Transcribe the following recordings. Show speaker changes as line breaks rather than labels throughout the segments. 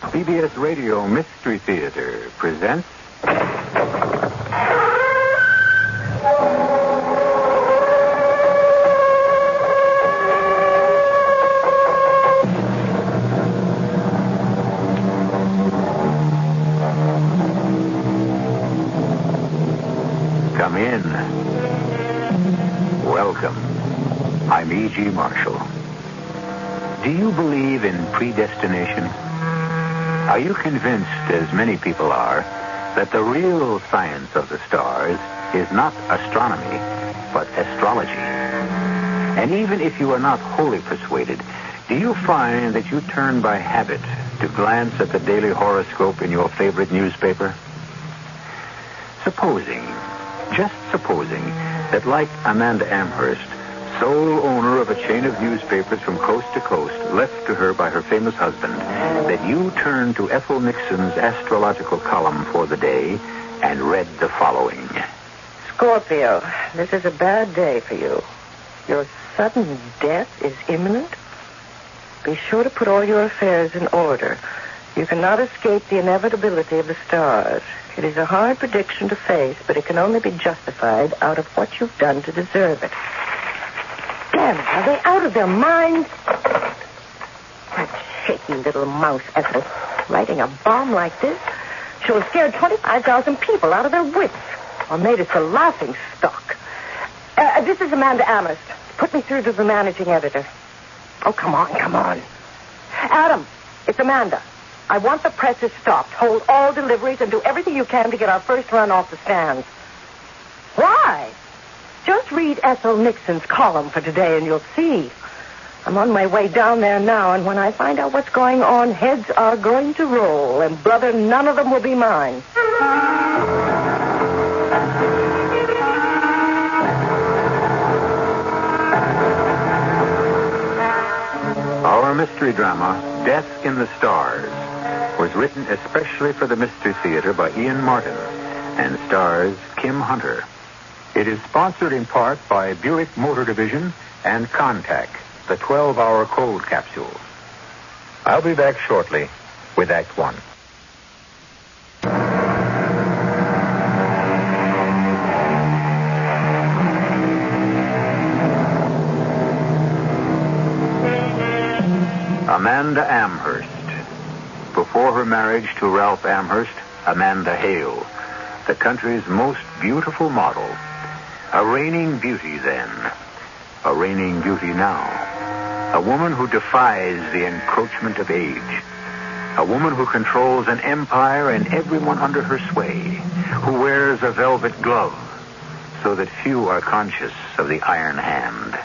CBS Radio Mystery Theater presents... Come in. Welcome. I'm E.G. Marshall. Do you believe in predestination? Are you convinced, as many people are, that the real science of the stars is not astronomy, but astrology? And even if you are not wholly persuaded, do you find that you turn by habit to glance at the daily horoscope in your favorite newspaper? Just supposing, that like Amanda Amherst, sole owner of a chain of newspapers from coast to coast, left to her by her famous husband, that you turned to Ethel Nixon's astrological column for the day and read the following.
Scorpio, this is a bad day for you. Your sudden death is imminent. Be sure to put all your affairs in order. You cannot escape the inevitability of the stars. It is a hard prediction to face, but it can only be justified out of what you've done to deserve it. Damn it, are they out of their minds? That shaky little mouse, Ethel, writing a bomb like this. She'll have scared 25,000 people out of their wits, or made us a laughing stock. This is Amanda Amherst. Put me through to the managing editor. Oh, come on. Adam, it's Amanda. I want the presses stopped. Hold all deliveries and do everything you can to get our first run off the stands. Why? Just read Ethel Nixon's column for today and you'll see. I'm on my way down there now, and when I find out what's going on, heads are going to roll, and brother, none of them will be mine.
Our mystery drama, Death in the Stars, was written especially for the Mystery Theater by Ian Martin and stars Kim Hunter. It is sponsored in part by Buick Motor Division and Contact, the 12-hour cold capsule. I'll be back shortly with Act One. Amanda Amherst. Before her marriage to Ralph Amherst, Amanda Hale, the country's most beautiful model. A reigning beauty then. A reigning beauty now. A woman who defies the encroachment of age. A woman who controls an empire and everyone under her sway. Who wears a velvet glove so that few are conscious of the iron hand.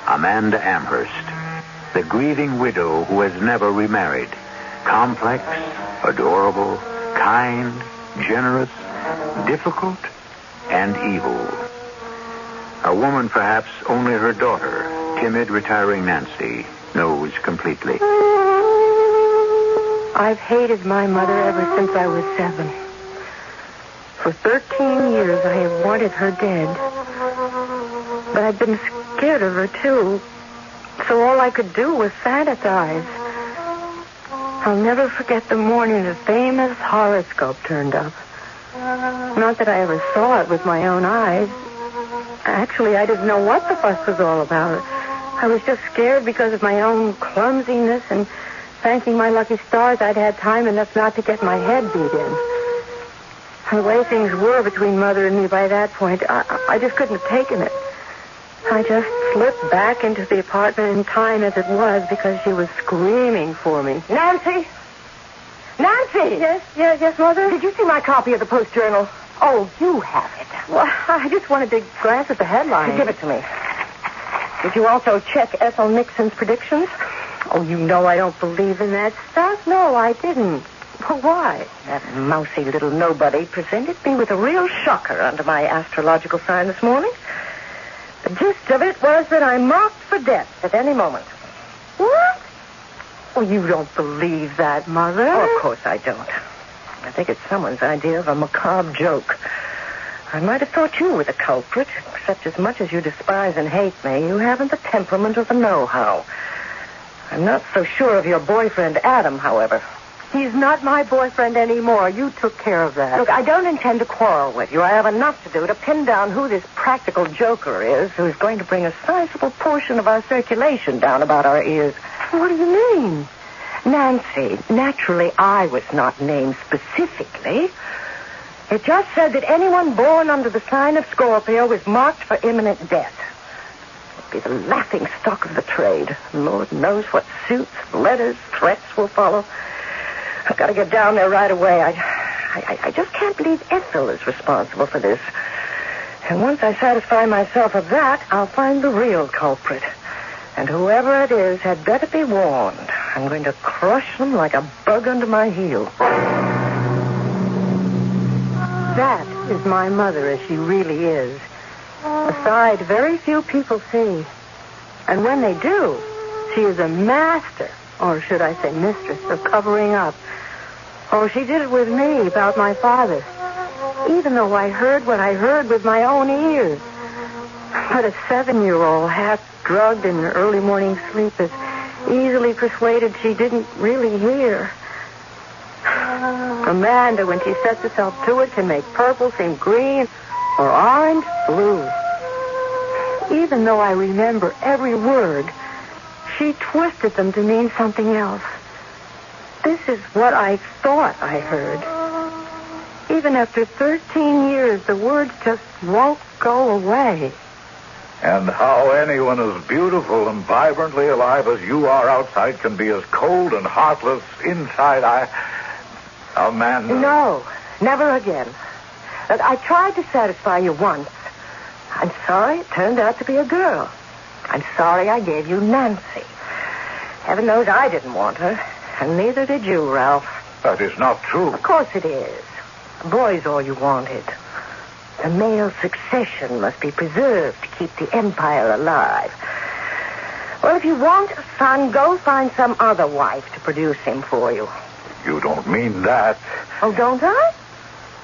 Amanda Amherst, the grieving widow who has never remarried. Complex, adorable, kind, generous, difficult, and evil. A woman perhaps only her daughter, timid, retiring Nancy, knows completely.
I've hated my mother ever since I was 7. For 13 years I have wanted her dead. But I've been scared of her, too. So all I could do was fantasize. I'll never forget the morning the famous horoscope turned up. Not that I ever saw it with my own eyes. Actually, I didn't know what the fuss was all about. I was just scared because of my own clumsiness and thanking my lucky stars I'd had time enough not to get my head beat in. The way things were between Mother and me by that point, I just couldn't have taken it. I just slipped back into the apartment in time as it was because she was screaming for me. Nancy! Nancy! Yes, Mother? Did you see my copy of the Post-Journal? Oh, you have it. Well, I just wanted to glance at the headline. Give it to me. Did you also check Ethel Nixon's predictions? Oh, you know I don't believe in that stuff. No, I didn't. Well, why? That mousy little nobody presented me with a real shocker under my astrological sign this morning. The gist of it was that I'm marked for death at any moment. What? Oh, you don't believe that, Mother? Oh, of course I don't. I think it's someone's idea of a macabre joke. I might have thought you were the culprit, except as much as you despise and hate me, you haven't the temperament or the know-how. I'm not so sure of your boyfriend, Adam, however. He's not my boyfriend anymore. You took care of that.
Look, I don't intend to quarrel with you. I have enough to do to pin down who this practical joker is who's going to bring a sizable portion of our circulation down about our ears.
What do you mean?
Nancy, naturally, I was not named specifically. It just said that anyone born under the sign of Scorpio was marked for imminent death. It'd be the laughing stock of the trade. Lord knows what suits, letters, threats will follow. I've got to get down there right away. I just can't believe Ethel is responsible for this. And once I satisfy myself of that, I'll find the real culprit. And whoever it is had better be warned. I'm going to crush them like a bug under my heel.
That is my mother as she really is. A side very few people see. And when they do, she is a master, or should I say mistress, of covering up. Oh, she did it with me about my father, even though I heard what I heard with my own ears. But a 7-year-old, half-drugged in her early morning sleep, is easily persuaded she didn't really hear. Amanda, when she sets herself to it, can make purple seem green or orange blue. Even though I remember every word, she twisted them to mean something else. This is what I thought I heard. Even after 13 years, the words just won't go away.
And how anyone as beautiful and vibrantly alive as you are outside can be as cold and heartless inside, Amanda.
No, never again. Look, I tried to satisfy you once. I'm sorry it turned out to be a girl. I'm sorry I gave you Nancy. Heaven knows I didn't want her, and neither did you, Ralph.
That is not true.
Of course it is. A boy's all you wanted. The male succession must be preserved to keep the empire alive. Well, if you want a son, go find some other wife to produce him for you.
You don't mean that.
Oh, don't I?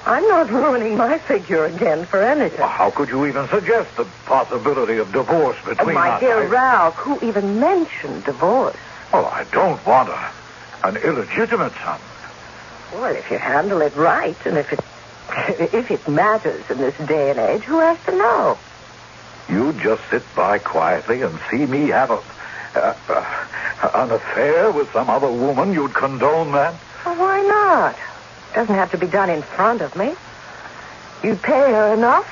I'm not ruining my figure again for anything.
Well, how could you even suggest the possibility of divorce between us?
My dear Ralph, who even mentioned divorce?
Well, I don't want an illegitimate son.
Well, if you handle it right, and if it matters in this day and age, who has to know?
You just sit by quietly and see me have an affair with some other woman. You'd condone that?
Well, why not? Doesn't have to be done in front of me. You'd pay her enough,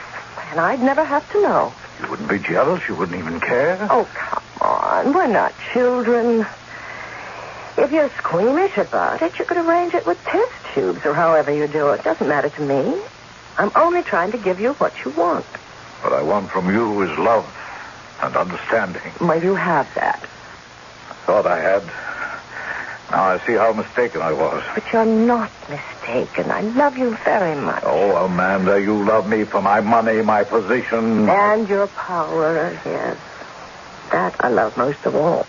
and I'd never have to know.
You wouldn't be jealous? You wouldn't even care?
Oh, come on. We're not children. If you're squeamish about it, you could arrange it with test tubes or however you do it. Doesn't matter to me. I'm only trying to give you what you want.
What I want from you is love and understanding.
Well, you have that.
I thought I had. Now I see how mistaken I was.
But you're not mistaken. I love you very much.
Oh, Amanda, you love me for my money, my position.
And your power, yes. That I love most of all.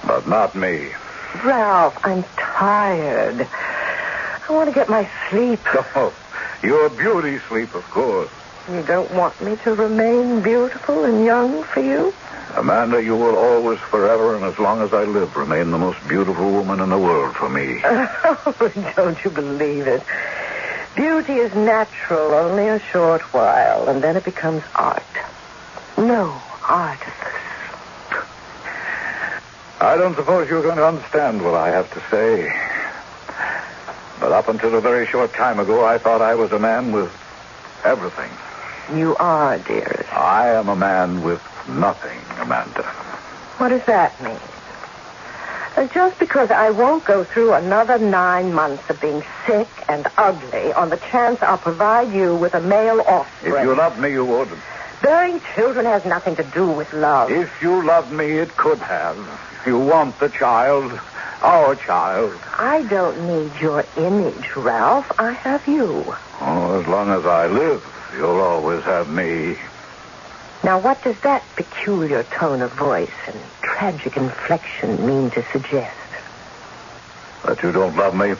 But not me.
Ralph, I'm tired. I want to get my sleep.
Oh, your beauty sleep, of course.
You don't want me to remain beautiful and young for you?
Amanda, you will always, forever, and as long as I live, remain the most beautiful woman in the world for me.
Oh, don't you believe it? Beauty is natural only a short while, and then it becomes art. No, artifice.
I don't suppose you're going to understand what I have to say. But up until a very short time ago, I thought I was a man with everything.
You are, dearest.
I am a man with nothing, Amanda.
What does that mean? Just because I won't go through another 9 months of being sick and ugly on the chance I'll provide you with a male offspring.
If you loved me, you would.
Bearing children has nothing to do with love.
If you loved me, it could have. You want the child, our child.
I don't need your image, Ralph. I have you.
Oh, as long as I live, you'll always have me.
Now, what does that peculiar tone of voice and tragic inflection mean to suggest?
That you don't love me.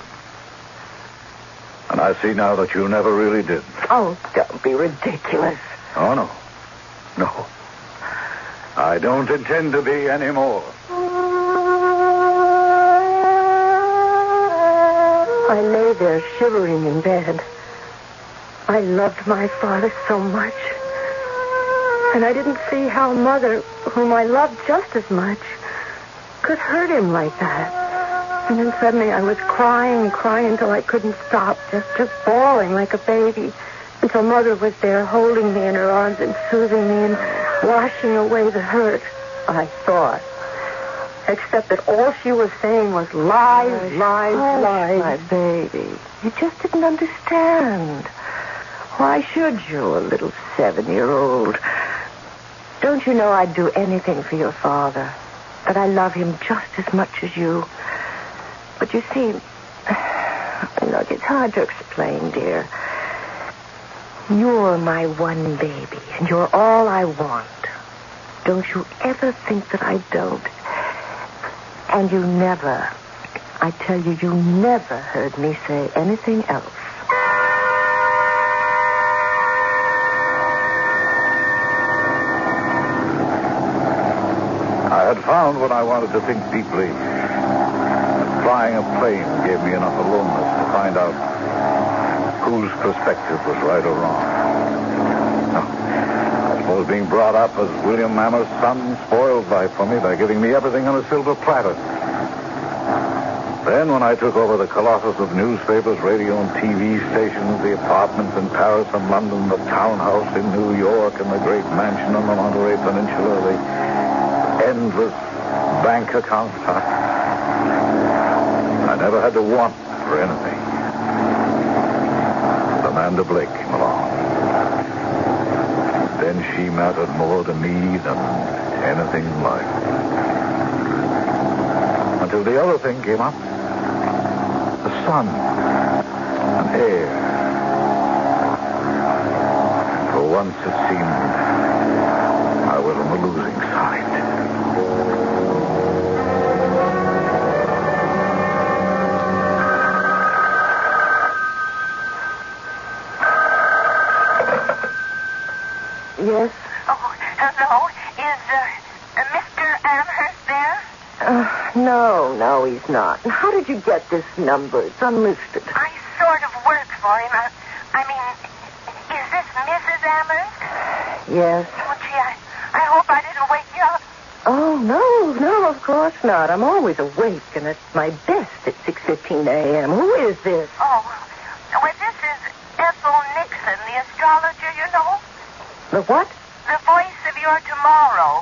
And I see now that you never really did.
Oh, don't be ridiculous.
Oh, no. No. I don't intend to be anymore.
I lay there shivering in bed. I loved my father so much. And I didn't see how Mother, whom I loved just as much, could hurt him like that. And then suddenly I was crying until I couldn't stop, just bawling like a baby, until Mother was there holding me in her arms and soothing me and washing away the hurt, I thought. Except that all she was saying was lies, lies, lies.
My baby, you just didn't understand. Why should you, a little 7-year-old? Don't you know I'd do anything for your father? That I love him just as much as you. But you see, look, it's hard to explain, dear. You're my one baby, and you're all I want. Don't you ever think that I don't. And you never, I tell you, you never heard me say anything else.
I had found when I wanted to think deeply, flying a plane gave me enough aloneness to find out whose perspective was right or wrong. I suppose being brought up as William Amherst's son spoiled life for me by giving me everything on a silver platter. Then when I took over the colossus of newspapers, radio and TV stations, the apartments in Paris and London, the townhouse in New York, and the great mansion on the Monterey Peninsula, the endless bank accounts, I never had to want for anything. Amanda Blake came along. Then she mattered more to me than anything in life. Until the other thing came up. The son. An heir. For once it seemed I was on the losing side.
Yes?
Oh, hello. Is Mr. Amherst there?
No, he's not. How did you get this number? It's unlisted.
I sort of work for him. I mean, is this Mrs. Amherst?
Yes.
Oh, gee, I hope I didn't wake you up.
Oh, no, of course not. I'm always awake and at my best at 6:15 a.m. Who is this?
Oh, well, this is Ethel Nixon, the astrologer, you know.
The what?
The voice of your tomorrow.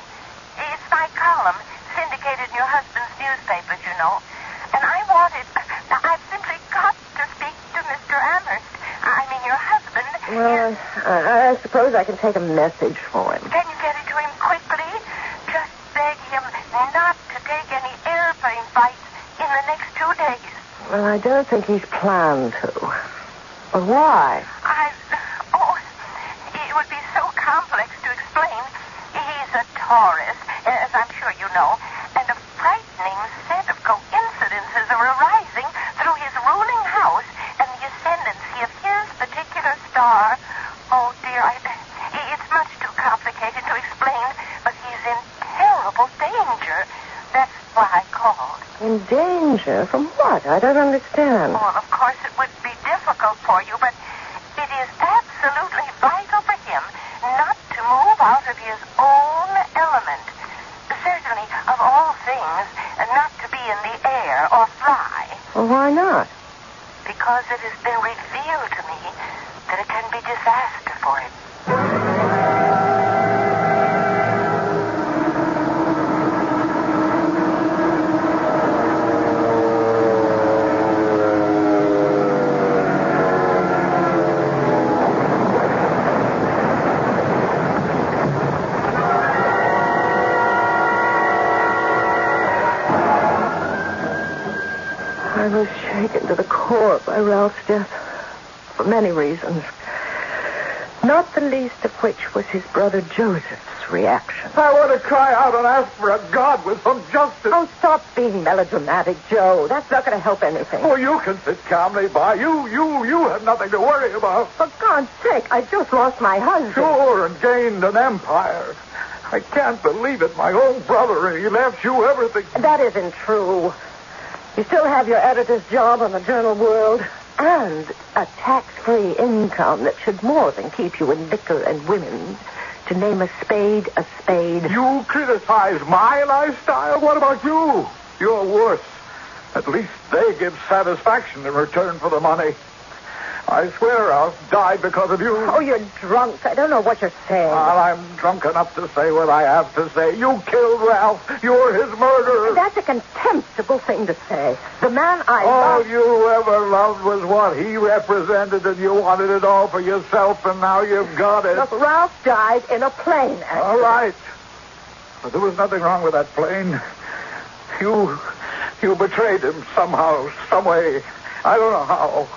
It's my column, syndicated in your husband's newspapers, you know. And I've simply got to speak to Mr. Amherst. I mean, your husband.
Well, I suppose I can take a message for him.
Can you get it to him quickly? Just beg him not to take any airplane flights in the next 2 days.
Well, I don't think he's planned to. But why?
It would be so complex to explain. He's a Taurus, as I'm sure you know, and a frightening set of coincidences are arising through his ruling house and the ascendancy of his particular star. Oh, dear, it's much too complicated to explain, but he's in terrible danger. That's why I called.
In danger? From what? I don't understand.
Well, of course, it would be difficult for you, but it is absolutely vital for him not to move out of his own element. Certainly, of all things, not to be in the air or fly.
Well, why not?
Because it has been revealed to me that it can be disaster for him.
I was shaken to the core by Ralph's death for many reasons. Not the least of which was his brother Joseph's reaction.
I want to cry out and ask for a God with some justice.
Oh, stop being melodramatic, Joe. That's not going to help anything.
Oh, you can sit calmly by. You have nothing to worry about.
For God's sake, I just lost my husband.
Sure, and gained an empire. I can't believe it. My own brother, and he left you everything.
That isn't true. You still have your editor's job on the Journal World and a tax-free income that should more than keep you in liquor and women. To name a spade a spade.
You criticize my lifestyle? What about you? You're worse. At least they give satisfaction in return for the money. I swear Ralph died because of you.
Oh, you're drunk. I don't know what you're saying.
Well, I'm drunk enough to say what I have to say. You killed Ralph. You're his murderer.
That's a contemptible thing to say. The man I
All
loved...
you ever loved was what he represented, and you wanted it all for yourself, and now you've got it.
Look, Ralph died in a plane accident.
All right. But there was nothing wrong with that plane. You betrayed him somehow, some way. I don't know how.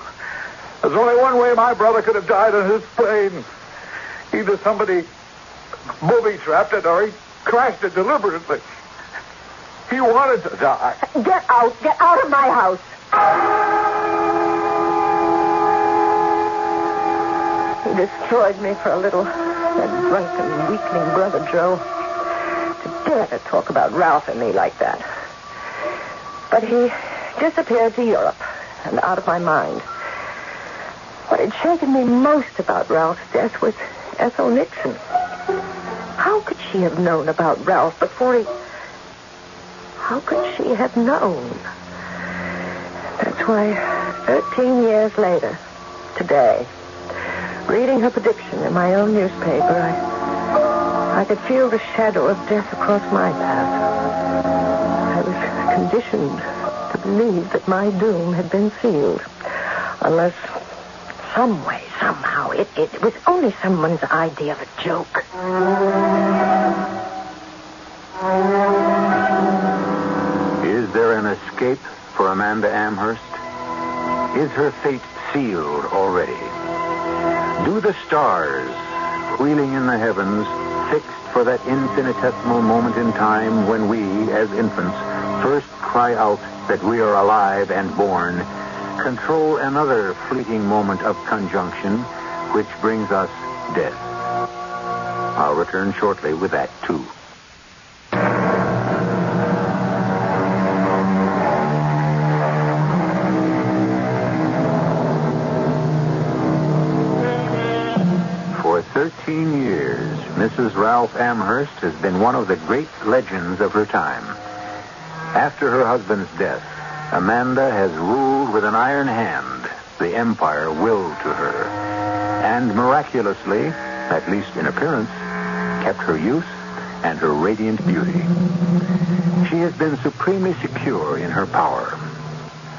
There's only one way my brother could have died on his plane. Either somebody booby-trapped it or he crashed it deliberately. He wanted to die.
Get out of my house. He destroyed me for a little. That drunken, weakling brother, Joe. To dare to talk about Ralph and me like that. But he disappeared to Europe and out of my mind. What had shaken me most about Ralph's death was Ethel Nixon. How could she have known about Ralph before he... How could she have known? That's why 13 years later, today, reading her prediction in my own newspaper, I could feel the shadow of death across my path. I was conditioned to believe that my doom had been sealed. Unless... some way, somehow, it was only someone's idea of a joke.
Is there an escape for Amanda Amherst? Is her fate sealed already? Do the stars, wheeling in the heavens, fixed for that infinitesimal moment in time when we, as infants, first cry out that we are alive and born, control another fleeting moment of conjunction which brings us death? I'll return shortly with that, too. For 13 years, Mrs. Ralph Amherst has been one of the great legends of her time. After her husband's death, Amanda has ruled with an iron hand the empire willed to her, and miraculously, at least in appearance, kept her youth and her radiant beauty. She has been supremely secure in her power,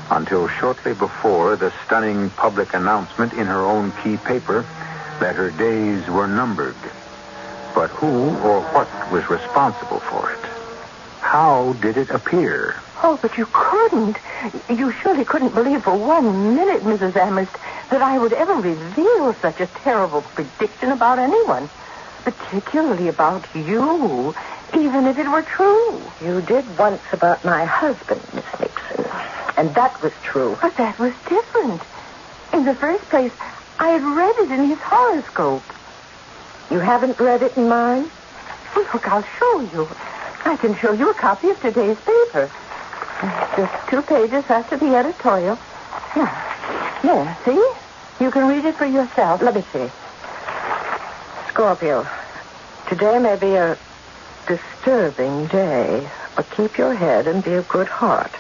until shortly before the stunning public announcement in her own key paper that her days were numbered. But who or what was responsible for it? How did it appear?
Oh, but you couldn't. You surely couldn't believe for 1 minute, Mrs. Amherst, that I would ever reveal such a terrible prediction about anyone. Particularly about you, even if it were true. You did once about my husband, Miss Nixon. And that was true. But that was different. In the first place, I had read it in his horoscope. You haven't read it in mine? Well, look, I'll show you. I can show you a copy of today's paper. Just 2 pages after the editorial. Yeah, see? You can read it for yourself. Let me see. Scorpio, today may be a disturbing day, but keep your head and be of good heart.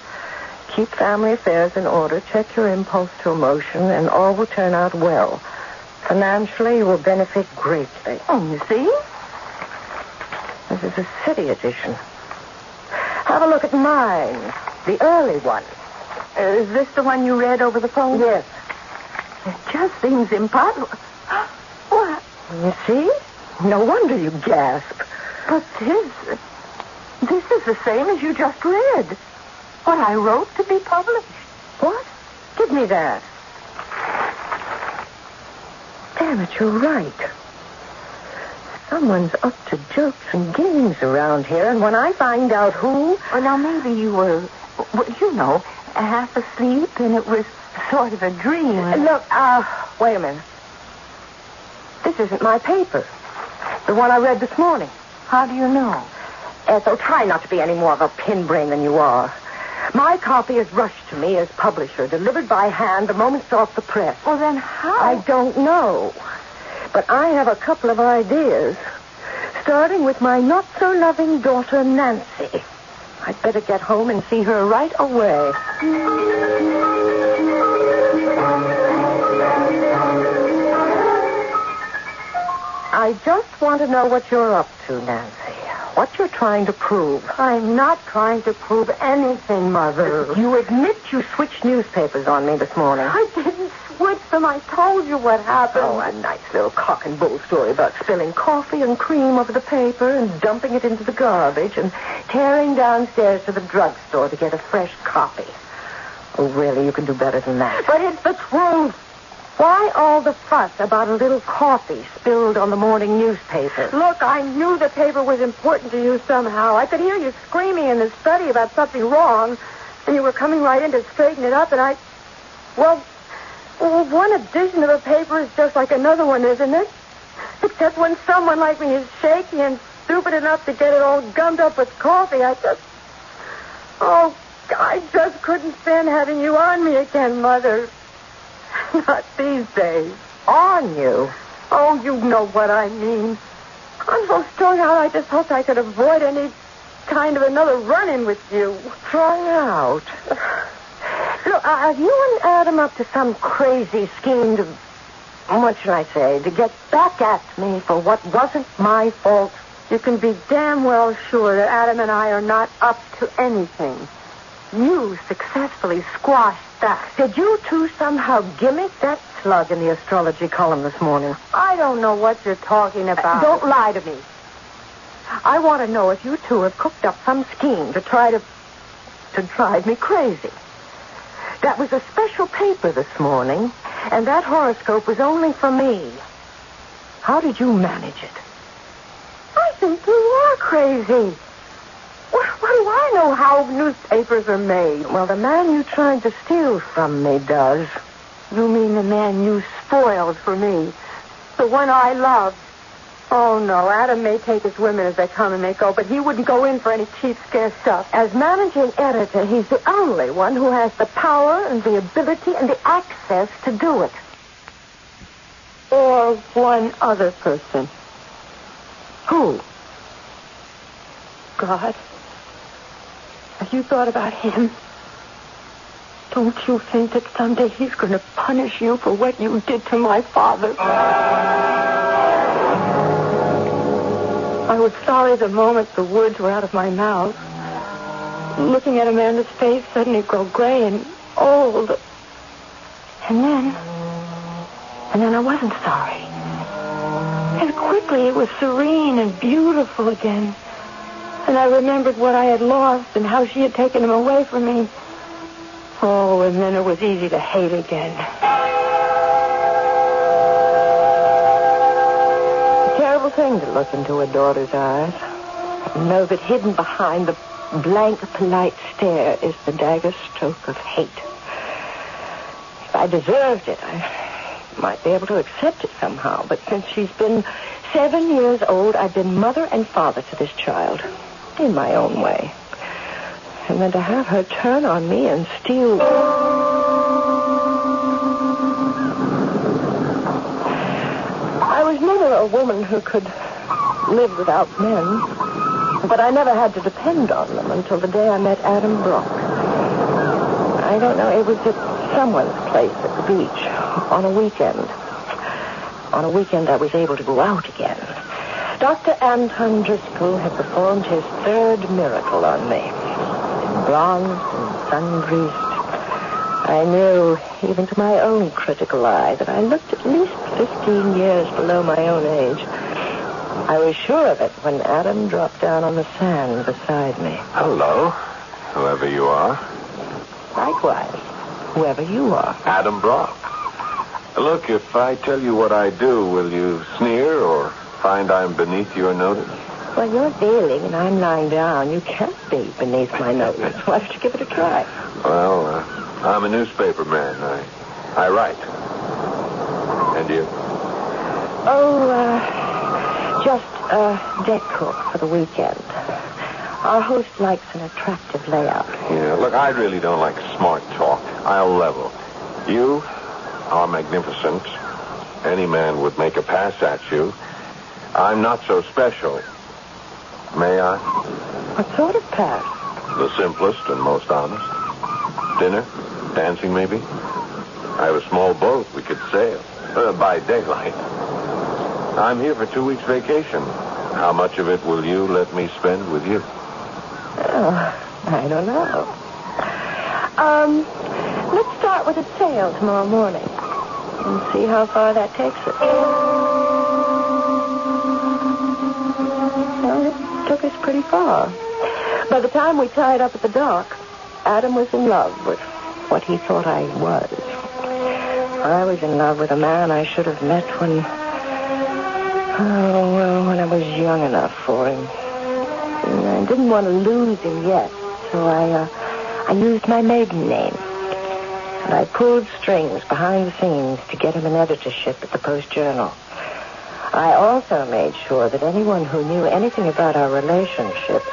Keep family affairs in order, check your impulse to emotion, and all will turn out well. Financially, you will benefit greatly. Oh, you see? This is a city edition. Have a look at mine, the early one. Is this the one you read over the phone? Yes. It just seems impossible. What? You see? No wonder you gasp. But this is the same as you just read. What I wrote to be published. What? Give me that. Damn it, you're right. Someone's up to jokes and games around here, and when I find out who... Well, now, maybe you were, half asleep, and it was sort of a dream. Look, wait a minute. This isn't my paper. The one I read this morning. How do you know? Ethel, try not to be any more of a pin brain than you are. My copy is rushed to me as publisher, delivered by hand the moment it's off the press.
Well, then how?
I don't know. But I have a couple of ideas. Starting with my not-so-loving daughter, Nancy. I'd better get home and see her right away. I just want to know what you're up to, Nancy. What you're trying to prove.
I'm not trying to prove anything, Mother.
You admit you switched newspapers on me this morning.
I didn't switch them. I told you what happened.
Oh, a nice little cock and bull story about spilling coffee and cream over the paper and dumping it into the garbage and tearing downstairs to the drugstore to get a fresh copy. Oh, really? You can do better than that.
But it's the truth.
Why all the fuss about a little coffee spilled on the morning newspaper?
Look, I knew the paper was important to you somehow. I could hear you screaming in the study about something wrong, and you were coming right in to straighten it up, and Well, one edition of a paper is just like another one, isn't it? Except when someone like me is shaky and stupid enough to get it all gummed up with coffee, I just couldn't stand having you on me again, Mother. Not these days.
On you?
Oh, you know what I mean. I'm so strung out, I just hoped I could avoid any kind of another run-in with you.
Strung out? Look, are you and Adam up to some crazy scheme to... What should I say? To get back at me for what wasn't my fault?
You can be damn well sure that Adam and I are not up to anything. You successfully squashed that.
Did you two somehow gimmick that slug in the astrology column this morning?
I don't know what you're talking about.
Don't lie to me. I want to know if you two have cooked up some scheme to drive me crazy. That was a special paper this morning, and that horoscope was only for me. How did you manage it?
I think you are crazy. What do I know how newspapers are made?
Well, the man you tried to steal from me does.
You mean the man you spoiled for me? The one I loved? Oh, no, Adam may take his women as they come and they go, but he wouldn't go in for any cheap, scare stuff.
As managing editor, he's the only one who has the power and the ability and the access to do it.
Or one other person.
Who?
God. Have you thought about him? Don't you think that someday he's going to punish you for what you did to my father? I was sorry the moment the words were out of my mouth. Looking at Amanda's face suddenly grow gray and old. And then I wasn't sorry. And quickly it was serene and beautiful again. And I remembered what I had lost and how she had taken him away from me. Oh, and then it was easy to hate again.
A terrible thing to look into a daughter's eyes. And know that hidden behind the blank, polite stare is the dagger stroke of hate. If I deserved it, I might be able to accept it somehow. But since she's been 7 years old, I've been mother and father to this child. In my own way. And then to have her turn on me and steal... I was never a woman who could live without men. But I never had to depend on them until the day I met Adam Brock. I don't know, it was at someone's place at the beach on a weekend. On a weekend I was able to go out again. Dr. Anton Driscoll had performed his third miracle on me. Bronzed and sun-greased. I knew, even to my own critical eye, that I looked at least 15 years below my own age. I was sure of it when Adam dropped down on the sand beside me.
Hello, whoever you are.
Likewise, whoever you are.
Adam Brock. Look, if I tell you what I do, will you sneer or find I'm beneath your notice?
Well, you're dealing and I'm lying down. You can't be beneath my notice. Why don't you give it a try?
Well, I'm a newspaper man. I write. And you?
Oh, just a deck cook for the weekend. Our host likes an attractive layout.
Yeah, look, I really don't like smart talk. I'll level. You are magnificent. Any man would make a pass at you. I'm not so special. May I?
What sort of pass?
The simplest and most honest. Dinner? Dancing, maybe? I have a small boat. We could sail. By daylight. I'm here for 2 weeks vacation. How much of it will you let me spend with you?
Oh, I don't know. Let's start with a sail tomorrow morning and see how far that takes us. Well, it took us pretty far. By the time we tied up at the dock, Adam was in love with what he thought I was. I was in love with a man I should have met when I was young enough for him. And I didn't want to lose him yet, so I used my maiden name. And I pulled strings behind the scenes to get him an editorship at the Post-Journal. I also made sure that anyone who knew anything about our relationship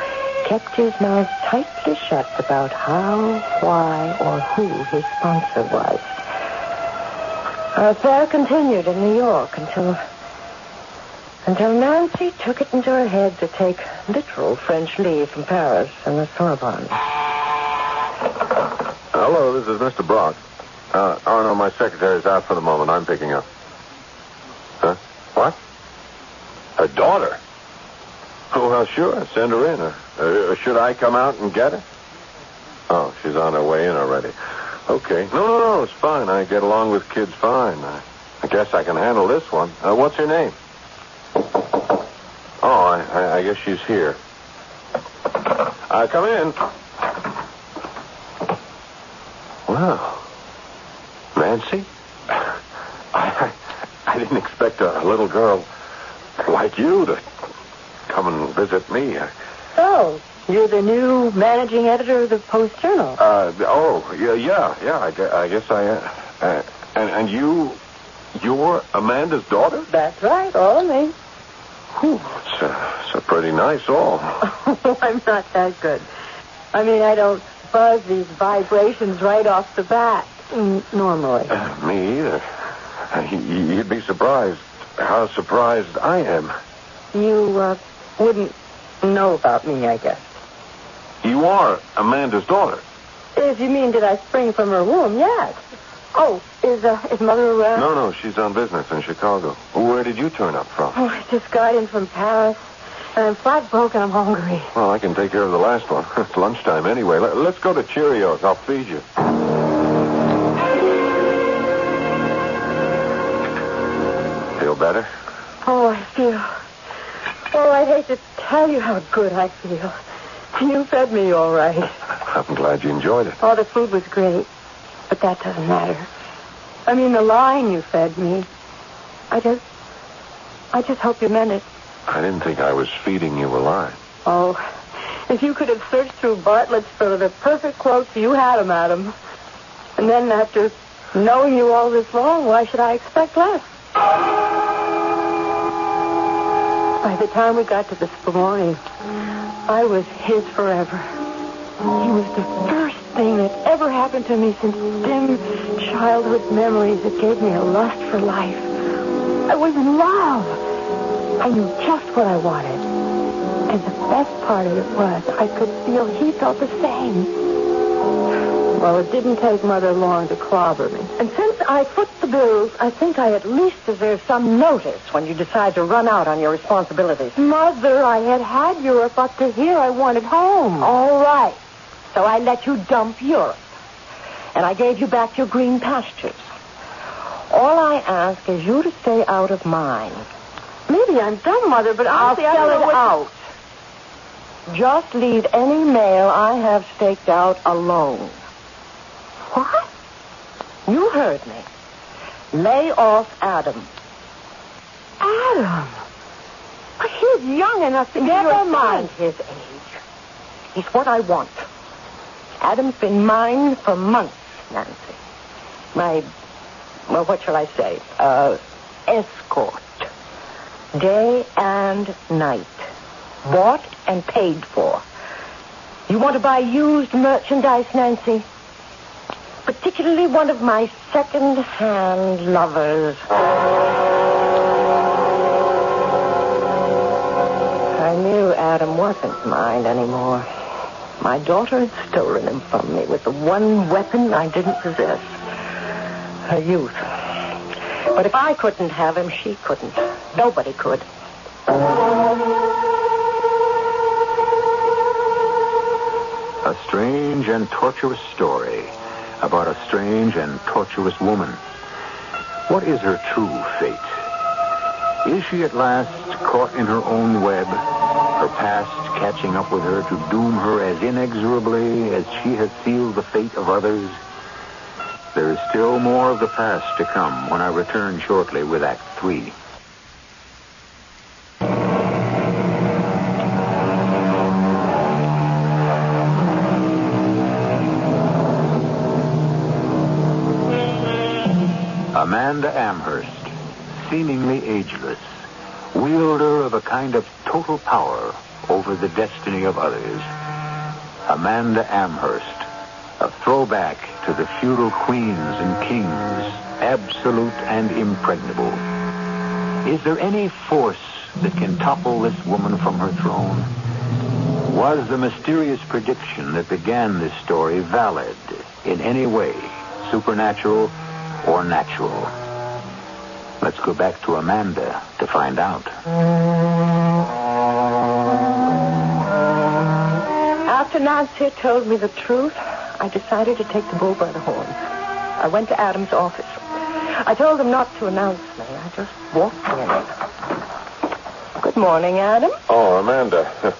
kept his mouth tightly shut about how, why, or who his sponsor was. Our affair continued in New York until Nancy took it into her head to take literal French leave from Paris and the Sorbonne.
Hello, this is Mr. Brock. No, my secretary's out for the moment. I'm picking up. Huh? What? Her daughter? Oh, well, sure. Send her in. Should I come out and get her? Oh, she's on her way in already. Okay. No, it's fine. I get along with kids fine. I guess I can handle this one. What's her name? Oh, I guess she's here. Come in. Wow. Nancy? I didn't expect a little girl like you to come and visit me.
Oh, you're the new managing editor of the Post-Journal.
Yeah. I guess I am. And you're Amanda's daughter?
That's right, all me.
Whew, it's a pretty nice all.
Oh, I'm not that good. I mean, I don't buzz these vibrations right off the bat, normally.
Me either. You'd be surprised how surprised I am.
You wouldn't know about me, I guess.
You are Amanda's daughter.
If you mean, did I spring from her womb? Yes. Oh, is Mother around?
No, she's on business in Chicago. Where did you turn up from?
Oh, I just got in from Paris. And I'm flat broke and I'm hungry.
Well, I can take care of the last one. It's lunchtime anyway. Let's go to Cheerios. I'll feed you. Feel better?
Oh, I feel... Oh, I hate to tell you how good I feel. You fed me all right.
I'm glad you enjoyed it.
Oh, the food was great. But that doesn't matter. I mean, the line you fed me. I just hope you meant it.
I didn't think I was feeding you a lie.
Oh, if you could have searched through Bartlett's for the perfect quotes, you had them, Adam. And then after knowing you all this long, why should I expect less? By the time we got to this morning, I was his forever. He was the first thing that ever happened to me since dim childhood memories that gave me a lust for life. I was in love. I knew just what I wanted. And the best part of it was I could feel he felt the same. Well, it didn't take Mother long to clobber me. And since I foot the bills, I think I at least deserve some notice when you decide to run out on your responsibilities. Mother, I had Europe up to here. I wanted home. All right. So I let you dump Europe. And I gave you back your green pastures. All I ask is you to stay out of mine. Maybe I'm dumb, Mother, but I'll spell it out. Just leave any mail I have staked out alone. What? You heard me. Lay off Adam. Adam? But he's young enough to... Never mind his age. He's what I want. Adam's been mine for months, Nancy. What shall I say? Escort. Day and night. Bought and paid for. You want to buy used merchandise, Nancy? Particularly one of my second-hand lovers. I knew Adam wasn't mine anymore. My daughter had stolen him from me with the one weapon I didn't possess. Her youth. But if I couldn't have him, she couldn't. Nobody could.
A strange and tortuous story about a strange and tortuous woman. What is her true fate? Is she at last caught in her own web, her past catching up with her to doom her as inexorably as she has sealed the fate of others? There is still more of the past to come when I return shortly with Act 3. Amanda Amherst, seemingly ageless, wielder of a kind of total power over the destiny of others. Amanda Amherst, a throwback to the feudal queens and kings, absolute and impregnable. Is there any force that can topple this woman from her throne? Was the mysterious prediction that began this story valid in any way, supernatural or natural? Let's go back to Amanda to find out.
After Nancy had told me the truth, I decided to take the bull by the horns. I went to Adam's office. I told him not to announce me. I just walked in. Good morning, Adam.
Oh, Amanda.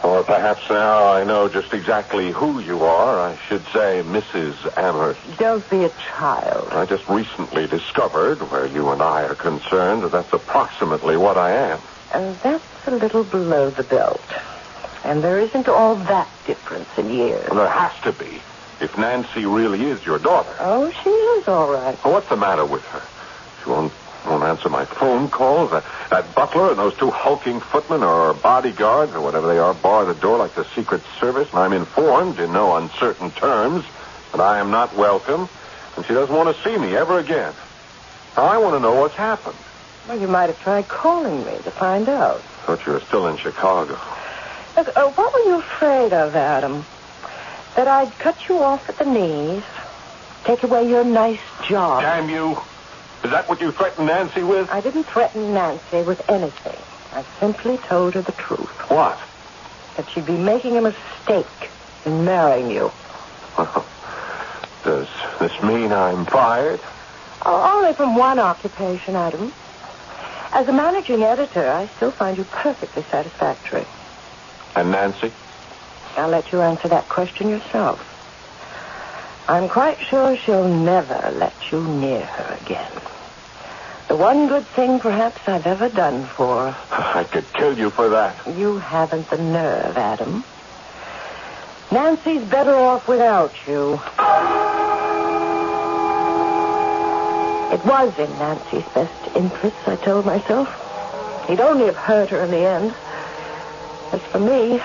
Or perhaps now I know just exactly who you are. I should say Mrs. Amherst.
Don't be a child.
I just recently discovered, where you and I are concerned, that that's approximately what I am.
And that's a little below the belt. And there isn't all that difference in years.
Well, there has to be, if Nancy really is your daughter.
Oh, she is all right.
Well, what's the matter with her? She won't answer my phone calls. That butler and those two hulking footmen or bodyguards or whatever they are bar the door like the Secret Service, and I'm informed in no uncertain terms that I am not welcome, and she doesn't want to see me ever again. Now, I want to know what's happened.
Well, you might have tried calling me to find out.
Thought you were still in Chicago.
Look, what were you afraid of, Adam? That I'd cut you off at the knees, take away your nice job.
Damn you. Is that what you threatened Nancy with?
I didn't threaten Nancy with anything. I simply told her the truth.
What?
That she'd be making a mistake in marrying you.
Does this mean I'm fired?
Oh, only from one occupation, Adam. As a managing editor, I still find you perfectly satisfactory.
And Nancy?
I'll let you answer that question yourself. I'm quite sure she'll never let you near her again. The one good thing, perhaps, I've ever done for her.
I could kill you for that.
You haven't the nerve, Adam. Nancy's better off without you. It was in Nancy's best interests, I told myself. He'd only have hurt her in the end. As for me,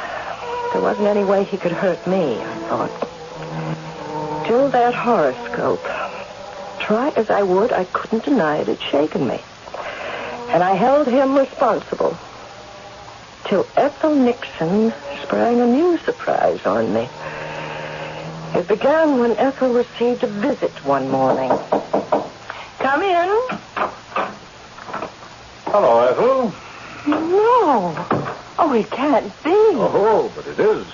there wasn't any way he could hurt me, I thought. Till that horoscope. Try as I would, I couldn't deny it had shaken me. And I held him responsible. Till Ethel Nixon sprang a new surprise on me. It began when Ethel received a visit one morning. Come in.
Hello, Ethel.
No. Oh, it can't be.
Oh, but it is.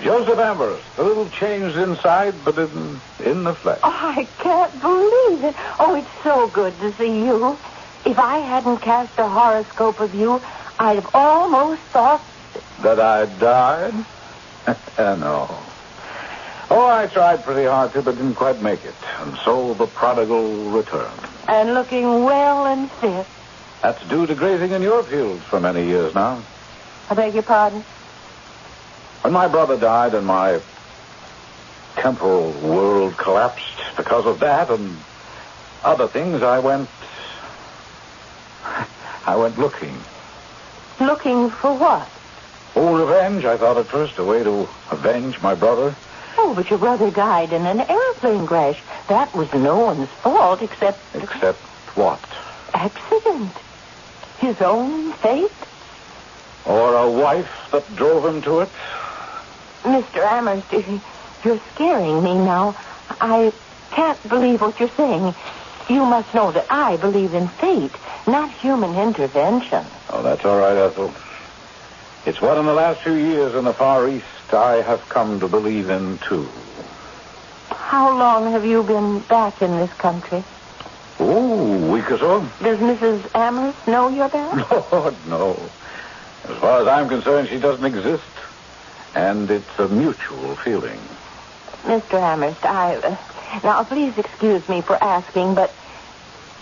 Joseph Amherst, a little changed inside, but in the flesh.
Oh, I can't believe it. Oh, it's so good to see you. If I hadn't cast a horoscope of you, I'd have almost thought...
That I died? No. Oh, I tried pretty hard to, but didn't quite make it. And so the prodigal returned.
And looking well and fit.
That's due to grazing in your fields for many years now.
I beg your pardon?
When my brother died and my temporal world collapsed because of that and other things, I went looking.
Looking for what?
Oh, revenge, I thought at first, a way to avenge my brother.
Oh, but your brother died in an airplane crash. That was no one's fault except...
Except what?
Accident. His own fate.
Or a wife that drove him to it?
Mr. Amherst, you're scaring me now. I can't believe what you're saying. You must know that I believe in fate, not human intervention.
Oh, that's all right, Ethel. It's what in the last few years in the Far East I have come to believe in, too.
How long have you been back in this country?
Oh, a week or so.
Does Mrs. Amherst know you're back?
Lord, no. As far as I'm concerned, she doesn't exist. And it's a mutual feeling.
Mr. Amherst, now, please excuse me for asking, but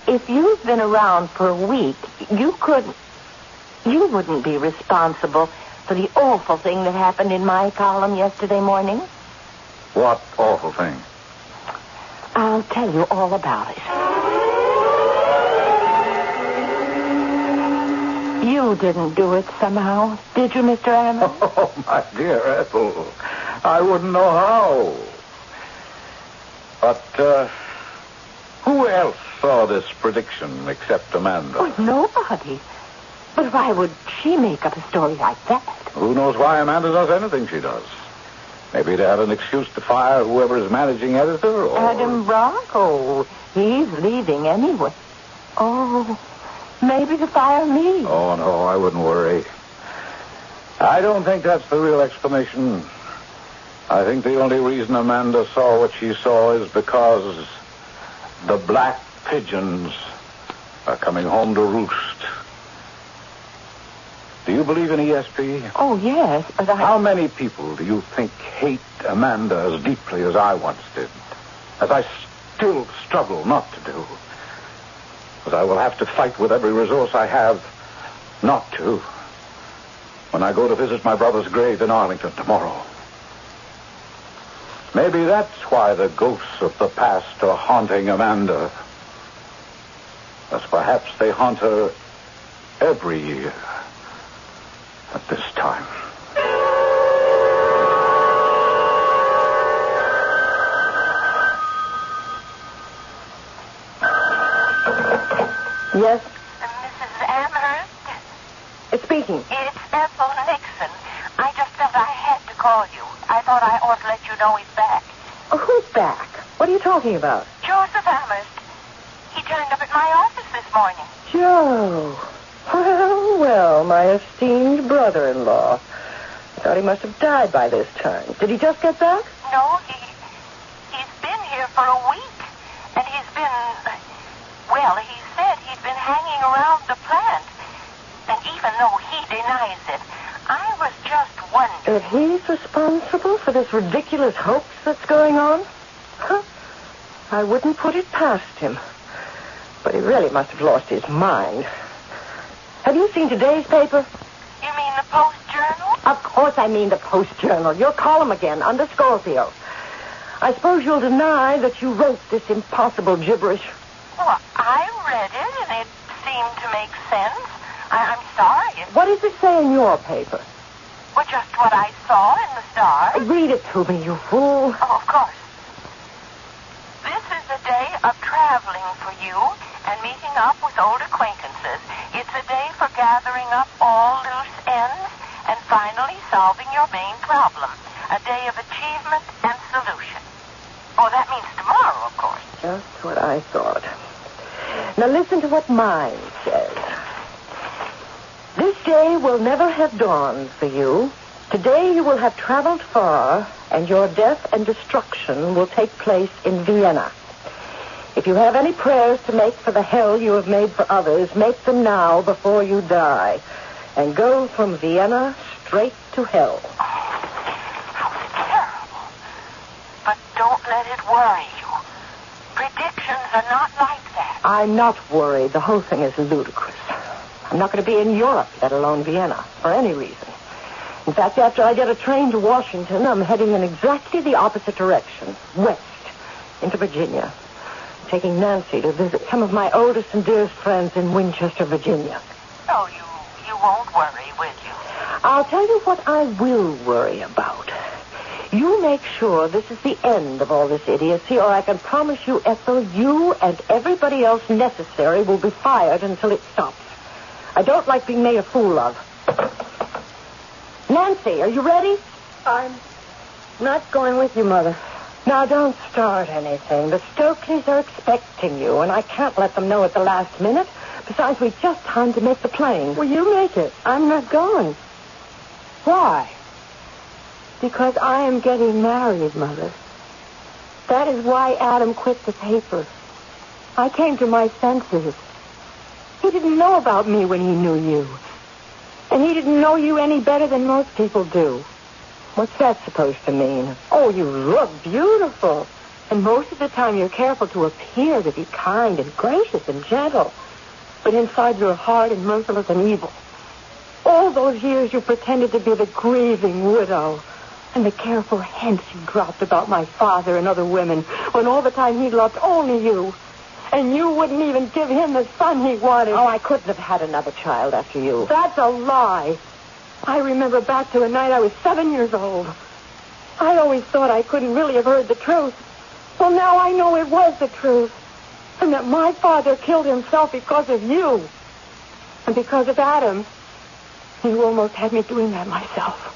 if you've been around for a week, you wouldn't be responsible for the awful thing that happened in my column yesterday morning?
What awful thing?
I'll tell you all about it. You didn't do it somehow, did you, Mr. Amherst?
Oh, my dear Ethel, I wouldn't know how. But, who else saw this prediction except Amanda?
Oh, nobody. But why would she make up a story like that?
Who knows why Amanda does anything she does? Maybe to have an excuse to fire whoever is managing editor, or...
Adam Brock? Oh, he's leaving anyway. Oh, maybe to fire me.
Oh, no, I wouldn't worry. I don't think that's the real explanation. I think the only reason Amanda saw what she saw is because the black pigeons are coming home to roost. Do you believe in ESP?
Oh, yes, but
How many people do you think hate Amanda as deeply as I once did? As I still struggle not to do. As I will have to fight with every resource I have not to. When I go to visit my brother's grave in Arlington tomorrow. Maybe that's why the ghosts of the past are haunting Amanda. As perhaps they haunt her every year at this time.
Yes?
Mrs. Amherst?
It's speaking.
It's Ethel Nixon. I just felt I had to call you. I thought I ought to let you know he's back.
Oh, who's back? What are you talking about?
Joseph Amherst. He turned up at my office this morning.
Joe. Well, my esteemed brother-in-law. I thought he must have died by this time. Did he just get back?
No, he's been here for a week. And he's been... Well, he said he'd been hanging around the plant. And even though he denies it, I was just wondering...
If he's responsible for this ridiculous hoax that's going on? Huh? I wouldn't put it past him. But he really must have lost his mind. Have you seen today's paper?
You mean the Post-Journal?
Of course I mean the Post-Journal. Your column again, under Scorpio. I suppose you'll deny that you wrote this impossible gibberish.
Well, I read it, and it seemed to make sense. I'm sorry.
What does it say in your paper?
Well, just what I saw in the Star.
Read it to me, you fool.
Oh, of course. This is a day of traveling for you and meeting up with old acquaintances. It's a day for gathering up all loose ends and finally solving your main problem. A day of achievement and solution. Oh, that means tomorrow, of course.
Just what I thought. Now listen to what mine says. This day will never have dawned for you. Today you will have traveled far, and your death and destruction will take place in Vienna. If you have any prayers to make for the hell you have made for others, make them now before you die, and go from Vienna straight to hell.
How terrible. But don't let it worry you. Predictions are not like that.
I'm not worried. The whole thing is ludicrous. I'm not going to be in Europe, let alone Vienna, for any reason. In fact, after I get a train to Washington, I'm heading in exactly the opposite direction, west, into Virginia, taking Nancy to visit some of my oldest and dearest friends in Winchester, Virginia.
Oh, you won't worry, will you?
I'll tell you what I will worry about. You make sure this is the end of all this idiocy, or I can promise you, Ethel, you and everybody else necessary will be fired until it stops. I don't like being made a fool of. Nancy, are you ready?
I'm not going with you, Mother.
Now, don't start anything. The Stokeleys are expecting you, and I can't let them know at the last minute. Besides, we've just time to make the plane.
Well, you make it. I'm not going.
Why?
Because I am getting married, Mother. That is why Adam quit the paper. I came to my senses. He didn't know about me when he knew you. And he didn't know you any better than most people do.
What's that supposed to mean?
Oh, you look beautiful. And most of the time you're careful to appear to be kind and gracious and gentle. But inside you're hard and merciless and evil. All those years you pretended to be the grieving widow. And the careful hints you dropped about my father and other women, when all the time he loved only you. And you wouldn't even give him the son he wanted.
Oh, I couldn't have had another child after you.
That's a lie. I remember back to a night I was 7 years old. I always thought I couldn't really have heard the truth. Well, now I know it was the truth. And that my father killed himself because of you. And because of Adam. You almost had me doing that myself.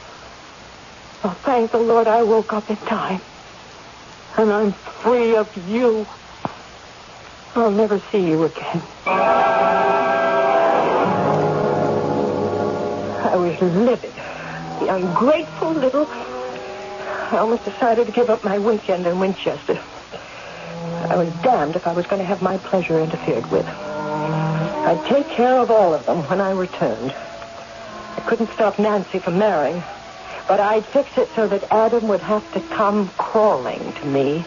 Well, thank the Lord I woke up in time. And I'm free of you. I'll never see you again. I was livid. The ungrateful little... I almost decided to give up my weekend in Winchester. I was damned if I was going to have my pleasure interfered with. I'd take care of all of them when I returned. I couldn't stop Nancy from marrying, but I'd fix it so that Adam would have to come crawling to me,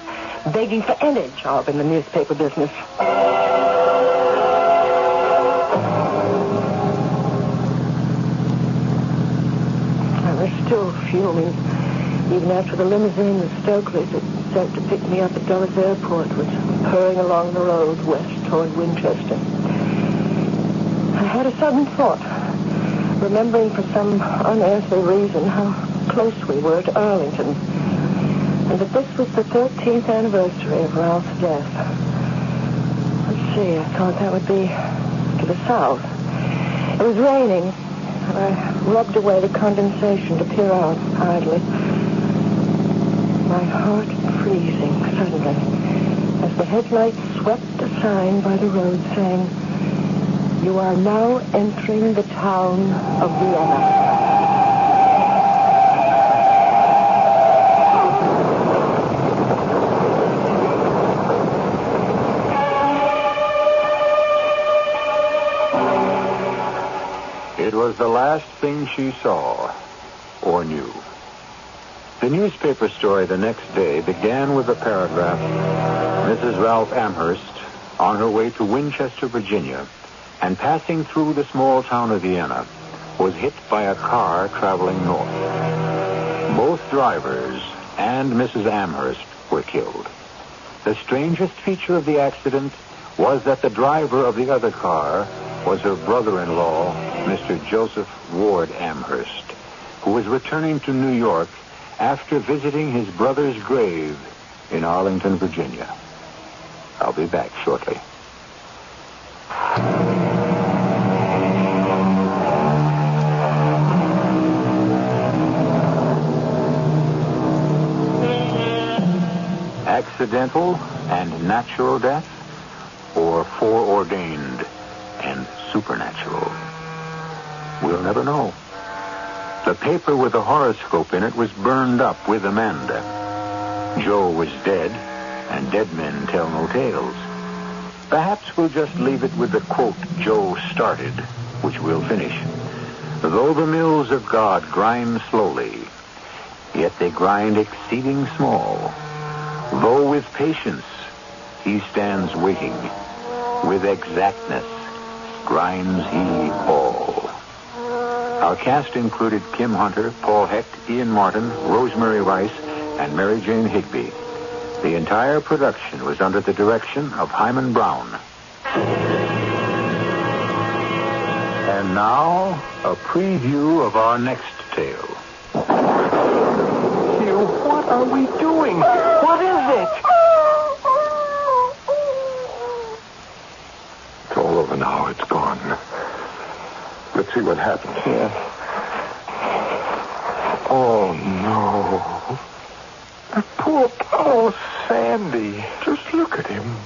begging for any job in the newspaper business. I was still fuming, even after the limousine the Stokeleys had sent to pick me up at Dulles Airport was purring along the road west toward Winchester. I had a sudden thought, remembering for some unearthly reason how close we were to Arlington, and that this was the 13th anniversary of Ralph's death. Let's see, I thought that would be to the south. It was raining, and I rubbed away the condensation to peer out idly. My heart freezing suddenly as the headlights swept a sign by the road saying, "You are now entering the town of Vienna."
It was the last thing she saw or knew. The newspaper story the next day began with the paragraph, Mrs. Ralph Amherst, on her way to Winchester, Virginia, and passing through the small town of Vienna, was hit by a car traveling north. Both drivers and Mrs. Amherst were killed. The strangest feature of the accident was that the driver of the other car was her brother-in-law, Mr. Joseph Ward Amherst, who was returning to New York after visiting his brother's grave in Arlington, Virginia. I'll be back shortly. Accidental and natural death, or foreordained and supernatural? We'll never know. The paper with the horoscope in it was burned up with Amanda. Joe was dead, and dead men tell no tales. Perhaps we'll just leave it with the quote Joe started, which we'll finish. Though the mills of God grind slowly, yet they grind exceeding small. Though with patience he stands waiting, with exactness grinds he all. Our cast included Kim Hunter, Paul Hecht, Ian Martin, Rosemary Rice, and Mary Jane Higbee. The entire production was under the direction of Himan Brown. And now, a preview of our next sale.
Hugh, what are we doing? What is it?
It's all over now. It's gone. Let's see what happens.
Yeah.
Oh, no.
The poor Sandy.
Just look at him.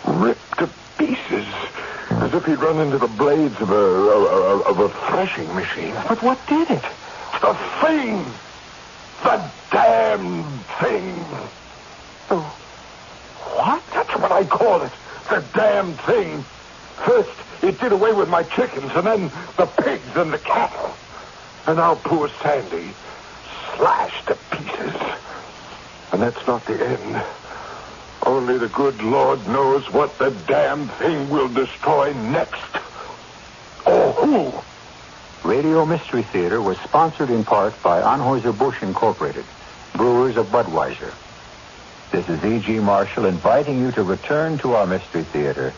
Ripped to pieces. As if he'd run into the blades of a threshing machine.
But what did it?
The thing! The damn thing!
Oh. What?
That's what I call it. The damn thing. First, it did away with my chickens, and then the pigs and the cattle. And now poor Sandy, slashed to pieces. And that's not the end. Only the good Lord knows what the damn thing will destroy next. Or who?
Radio Mystery Theater was sponsored in part by Anheuser-Busch Incorporated, brewers of Budweiser. This is E.G. Marshall inviting you to return to our Mystery Theater